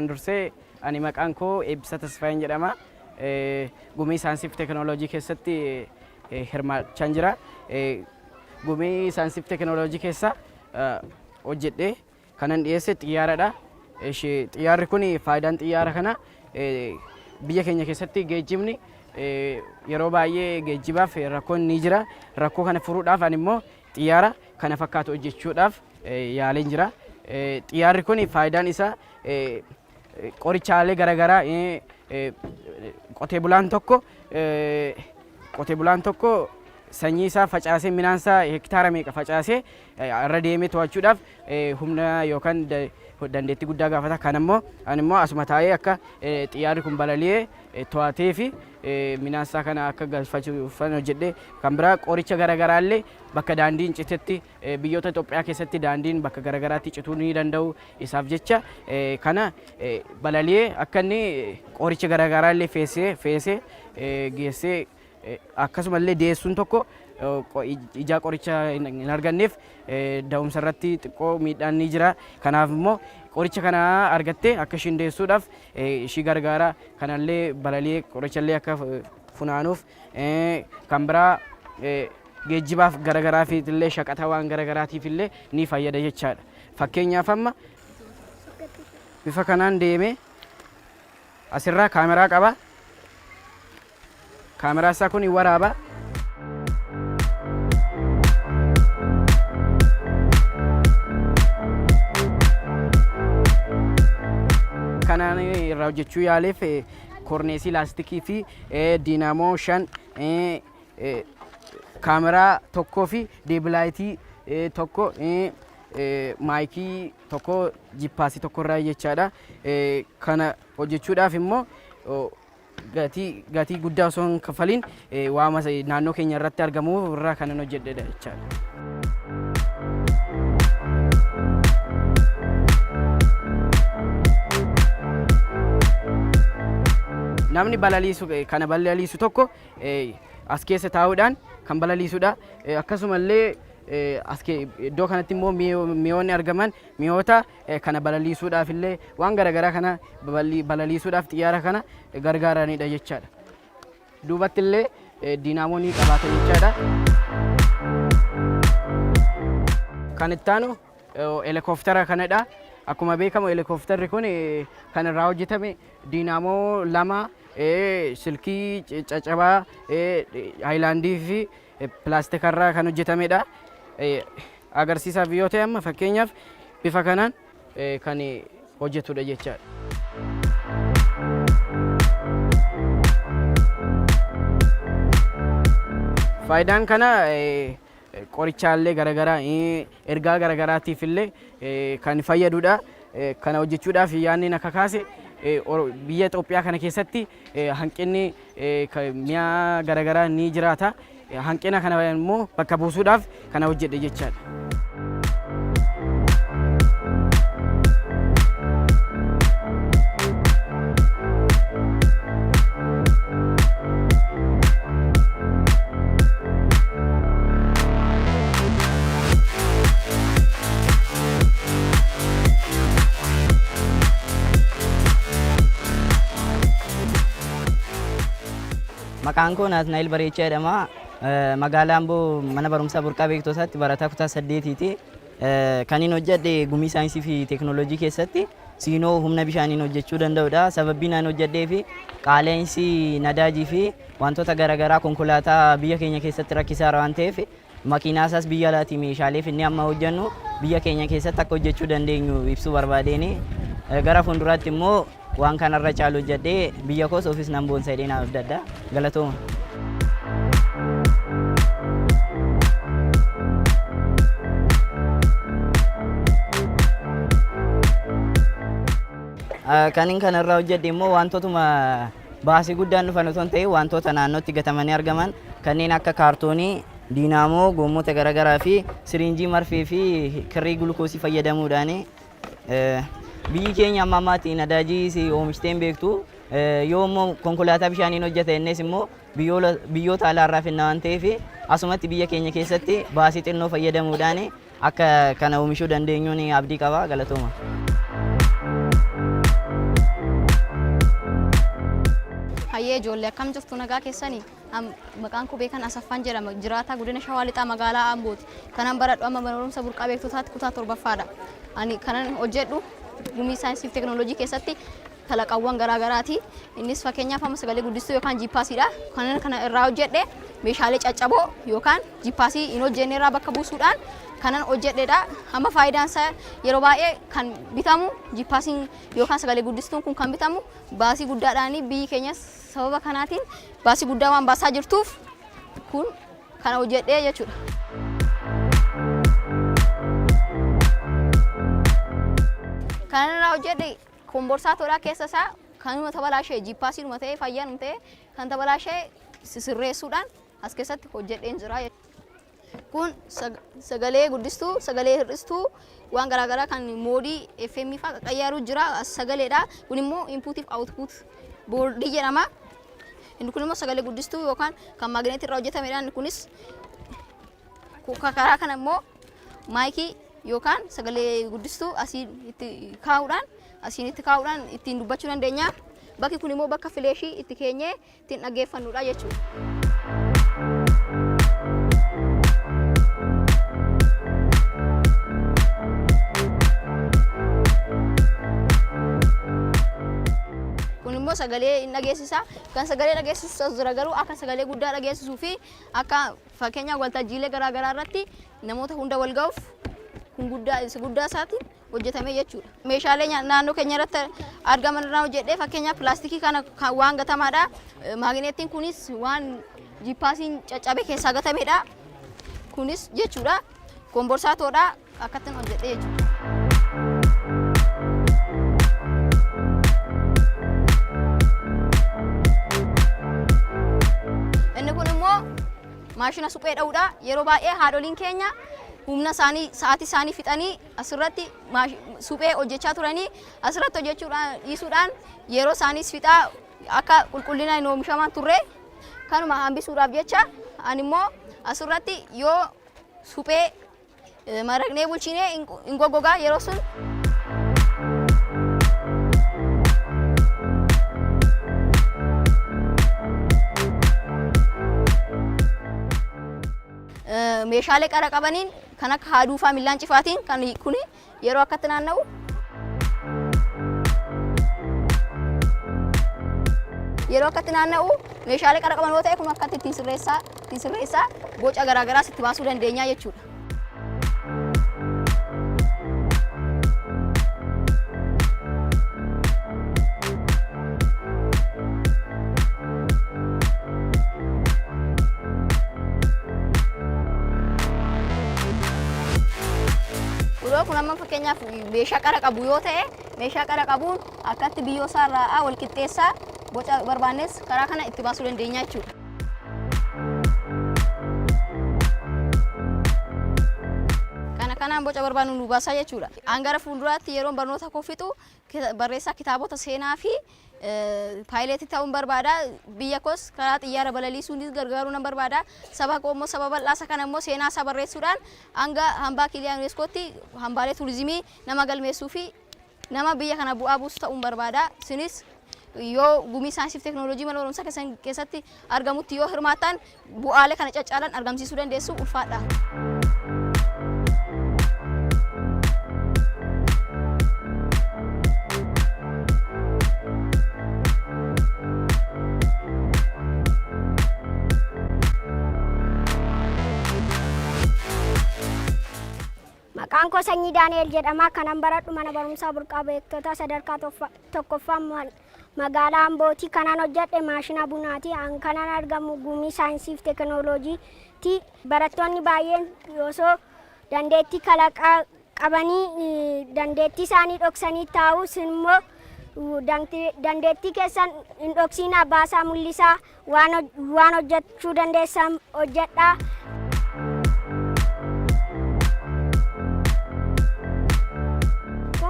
duraan dursee ani maqaan koo Eebbisa Tasfaayeen jedhama. Gumii saayinsii fi teekinooloojii keessatti hirmaachaa jira. Gumii saayinsii fi teekinooloojii keessa hojjedhee kanan dhiyeesse xiyyaaradha. Xiyyaarri kun faayidaan xiyyaara kana biyya keenya keessatti geejjibni yeroo baay'ee geejjibaaf rakkoon ni jira. Rakkoo kana furuudhaaf ani immoo xiyyaara kana fakkaatu hojjechuudhaaf yaaleen jira. Xiyyaarri kun faayidaan isaa qorichaalee garaagaraa qotee bulaan tokko sanyii isaa facaasee midhaan isaa hektaara meeqa facaasee irra deemee to'achuudhaaf humna yookaan dandeettii guddaa gaafata. Kan immoo ani immoo asuma taa'ee akka xiyyaarri kun balali'ee to'atee fi midhaan isaa kana akka galfachuuf hojjedhee kan biraa qoricha garaagaraa illee bakka daandiin citetti biyyoota Itoophiyaa keessatti daandiin bakka garaagaraatti cituu ni danda'u. Isaaf jecha kana balali'ee akka inni qoricha garaagaraa illee feesee geessee akkasumallee dhiyeessuun tokko ijaa qoricha hin arganneef da'umsa irratti xiqqoo miidhaan ni jira. Kanaaf immoo qoricha kana argattee akka ishiin dhiyeessuudhaaf ishii gargaara. Kanallee balali'ee qorichallee akka funaanuuf kan biraa geejjibaaf garaagaraatiif illee shaqaxa waan garaagaraatiif illee ni fayyada jechaadha. Fakkeenyaaf amma bifa kanaan deemee asirraa kaameraa qaba. Kaameraa isaa kun waraaba. Kanaan irraa hojjechuu yaaleef korneesii laastikii fi diinaamoo 5 kaameraa tokkoo fi deebilaayitii tokko maayikii tokko jippaasii tokko irraa jechaadha. Kana hojjechuudhaaf immoo gatii guddaa osoo hin kaffaliin waama naannoo keenya irratti argamu irraa kanan hojjedhedha jechaadha. Namni kana balaliisu tokko as keessa taa'uudhaan kan balaliisudha. Akkasumallee iddoo kanatti immoo mi'oonni argaman mi'oota kana balaliisuudhaaf illee waan garaagaraa kana balaliisuudhaaf xiyyaara kana gargaaranidha jechaadha. Duubatti illee diinaamoo ni qabaata jechaadha. Kan itti aanu helikooftera kanadha. Akkuma beekamu helikoofterri kun kan irraa hojjetame diinaamoo 2 silkii caccabaa haayilaandii fi pilaastika irraa kan hojjetamedha. Agarsiisaaf yoo ta'e amma fakkeenyaaf bifa kanaan kan hojjetudha jechaadha. Faayidaan kana qorichaalee garaagaraa ergaa garaagaraatiif illee kan fayyadudha. Kana hojjechuudhaaf yaadni akka kaase biyya Itoophiyaa kana keessatti hanqinni mi'a garaagaraa ni jiraata. Hanqina kana immoo bakka buusuudhaaf kana hojjedhe jechaadha. Maqaan koo Naatnaayil Bareechaa jedhama. Magaalaa Amboo mana barumsaa Burqaa Beektotaatti barataa kutaa 8ti. Kan inni hojjedhe gumii saayinsii fi teekinooloojii keessatti siinoo humna bishaaniin hojjechuu danda'udha. Sababiin ani hojjedhee fi qaala'insi nadaajii fi wantoota garaagaraa konkolaataa biyya keenya keessatti rakkisaara waan ta'eef makiinaa isaas biyya alaatii meeshaalee fi inni amma hojjennu biyya keenya keessatti akka hojjechuu dandeenyu ibsuu barbaadeeni. Gara fuulduraatti immoo waan kanarra caalu hojjedhee biyya koos ofiis nan boonsa jedhee naaf dadda. Galatooma. Kanin kanarraa hojjedhe immoo wantootuma baasii guddaan dhufan otoo hin ta'in wantoota naannootti gatamanii argaman kanneen akka kaartoonii, diinaamoo, gommoota garaagaraa fi siriinjii marfee fi kirrii gulukoosii fayyadamuudhaan biyyi keenya amma ammaatti nadaajii oomishitee hin beektu. Yoo immoo konkolaataa bishaaniin hojjeta innis immoo biyyoota alaarraa finna waan ta'eef asumatti biyya keenya keessatti baasii xinnoo fayyadamuudhaan akka kana oomishuu dandeenyuun abdii qaba. Galatooma. ijoollee akkam jirtu nagaa keessanii maqaan koo beekan Asaffaan jedhama jiraataa godina Shawaa Lixaa magaalaa Ambooti kanan baradhu amma mana barumsa burqaa beektotaatti kutaa torbaffaadha ani kanan hojjedhu gumii saayinsii fi teekinooloojii keessatti kalaqawwan garaagaraati innis fakkeenyaaf amma sagalee guddistuu yookaan jiippaasiidha kanan kana irraa hojjedhe meeshaalee caccaboo yookaan jiippaasii hin hojjenne irraa bakka buusuudhaan kanan hojjedheedha amma faayidaan isaa yeroo baay'ee kan bitamu jiippaasiin yookaan sagalee guddistuun kun kan bitamu baasii guddaadhaan biyyi keenyas sababa kanaatiin baasii guddaa waan baasaa jirtuuf kun kana hojjedhee jechuudha. Kanan irraa hojjedhe komborsaatoodhaa keessa isaa kanuma tabalaashee jiippaasiidhuma ta'ee fayyaan ta'ee kan tabalaashee sirreessuudhaan as keessatti hojjedheen jira. Kun sagalee guddistuu, sagalee hir'istuu waan garaagaraa kan moodii FM fa'aa qayyaruu jira sagaleedha. Kun immoo inputiif output boordii jedhama. Inni kun immoo sagalee guddistuu yookaan kan magneetii irraa hojjetamedha. Inni kunis karaa kana immoo maayikii yookaan sagalee guddistuu asiin itti kaa'uudhaan ittiin dubbachuu dandeenya. Bakki kun immoo bakka fileeshii itti keenyee ittiin dhaggeeffannudha jechuudha. Sagalee hin dhageessisa kan sagalee dhageessisu jira garuu akka sagalee guddaa dhageessisuu fi akka fakkeenyaaf waltajjiilee garaagaraa irratti namoota hunda wal ga'uuf kun guddaa isaatiin hojjetame jechuudha. Meeshaalee naannoo keenya irratti argaman irraa hojjedhee fakkeenyaaf pilaastikii kana waan gatamaadha. Maagneetiin kunis waan jiippaasiin caccabe keessaa gatamedha. Kunis jechuudha komborsaatoodha akkattiin hojjedhee jechuudha. Maashina suphee dha'uudha yeroo baay'ee haadholiin keenya humna isaanii sa'aatii isaanii fixanii asirratti suphee hojjechaa turanii asirratti hojjechuudhaan dhiisuudhaan yeroo isaaniis fixaa akka qulqullina hin oomishaman turre kanuma hambisuudhaaf jecha ani immoo asirratti yoo suphee maraqnee bulchinee hin goggogaa yeroo sun meeshaalee qara qabaniin kan akka haaduu faa millaan cifaatiin kan kuni yeroo akkatti naanna'u meeshaalee qara qaban yoo ta'e kun akkatti ittiin sirreessaa boca garaagaraas itti baasuu dandeenya jechuudha. Kun amma fakkeenyaaf meeshaa qara qabu yoo ta'e meeshaa qara qabuun akkatti biyyoo isaarraa wal qixxeessaa boca barbaannes karaa kana itti baasuu dandeenya jechuudha. Kanaan boca barbaannu nu baasaa jechuudha. Hangara fuulduraatti yeroo barnoota koo fixu barreessaa kitaabota seenaa fi paayileetii ta'uun barbaada. Biyya koos karaa xiyyaara balaliisuunis gargaaruu nan barbaada. Saba koo immoo saba bal'aasa kana immoo seenaa isaa barreessuudhaan hanga hambaa Kiiliyaan Yuneeskootti hambaalee turizimii nama galmeessuu fi nama biyya kana bu'aa buusu ta'uun barbaada. Isinis yoo gumii saayinsii fi teekinooloojii mana barumsaa keessatti argamutti yoo hirmaattan bu'aalee kana caccaalan argamsiisuu dandeessu ulfaadha. Maqaan koo Sanyii Daani'el jedhama. Kanan baradhu mana barumsaa burqaa beektotaa sadarkaa tokkoffaa magaalaa Ambooti. Kanan hojjedhe maashina bunaati. Kanan argamu gumii saayinsii fi teekinooloojiiti. Barattoonni baay'een osoo dandeettii kalaqaa qabanii dandeettii isaanii dhoksanii taa'u immoo dandeettii keessan hin dhoksinaa baasaa mul'isaa waan hojjechuu dandeessan hojjedhaa.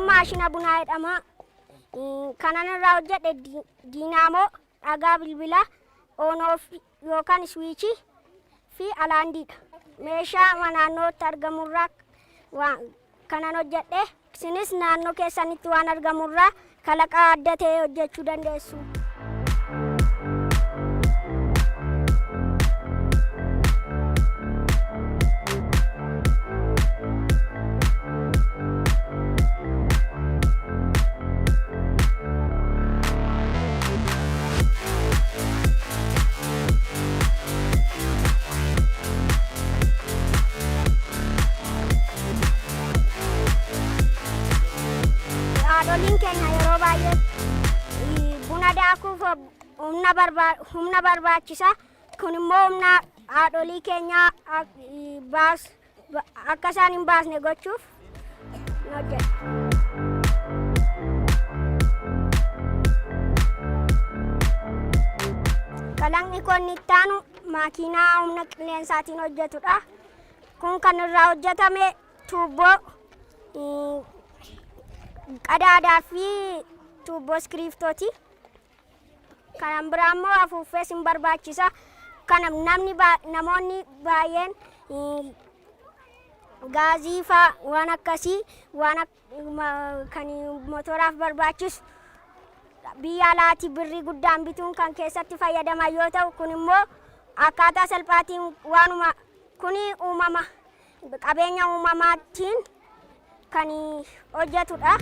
Maashina bunaa jedhama. Kanan irraa hojjedhe diinaamoo, dhagaa bilbilaa, oonoo yookaan iswiichii fi alaandiidha. Meeshaa naannootti argamurraa kanan hojjedhe. Isinis naannoo keessanitti waan argamurraa kalaqa adda ta'e hojjechuu dandeessu. haadholiin keenya yeroo baay'ee buna daakuuf humna barbaachisa. Kun immoo humna haadholii keenya akka isaan hin baasne gochuuf nu hojjeta. Kalaqni kun itti aanu makiinaa humna qilleensaatiin hojjetudha. Kun kan irraa hojjetame tuubboo qadaadaa fi tuubboo iskiriiptooti. Kan biraa immoo afuuffees hin barbaachisa. Kana namoonni baay'een gaazii fa'aa waan akkasii waan kan motoraaf barbaachisu biyya alaatii birrii guddaan bituun kan keessatti fayyadaman yoo ta'u, kun immoo akkaataa salphaatiin waanuma kun uumama qabeenya uumamaatiin kan hojjetudha.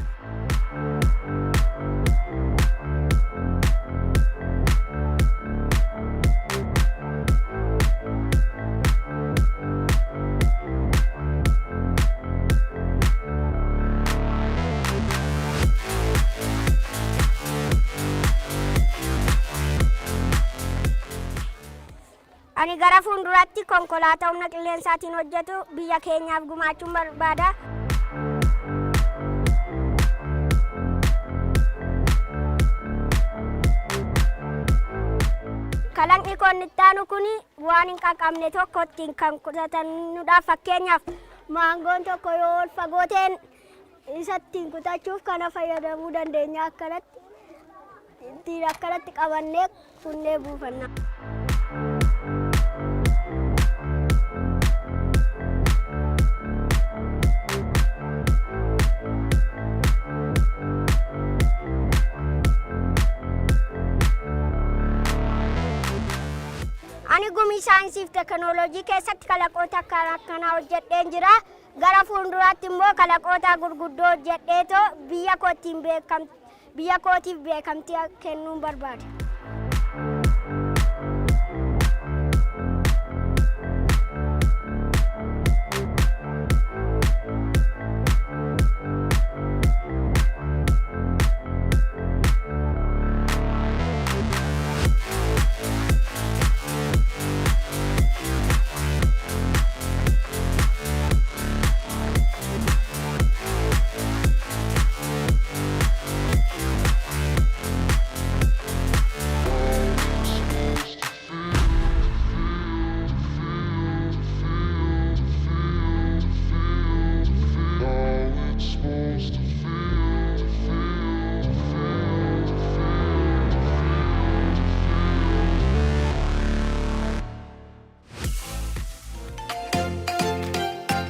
Ani gara fuulduraatti konkolaataa humna qilleensaatiin hojjetu biyya keenyaaf gumaachuun barbaada. Kalaqni kun itti aanu kun waan hin qaqqabne tokko ittiin kan kutatanidha. Fakkeenyaaf maangoon tokko yoo ol fagooteen isa ittiin kutachuuf kana fayyadamuu dandeenya. Akkanatti qabannee funnee buufanna. Ani gumii saayinsii fi teekinooloojii keessatti kalaqoota akkanaa hojjedheen jira. Gara fuulduraatti immoo kalaqoota gurguddoo hojjedheetoo biyya kootiif beekamtii kennuun barbaada.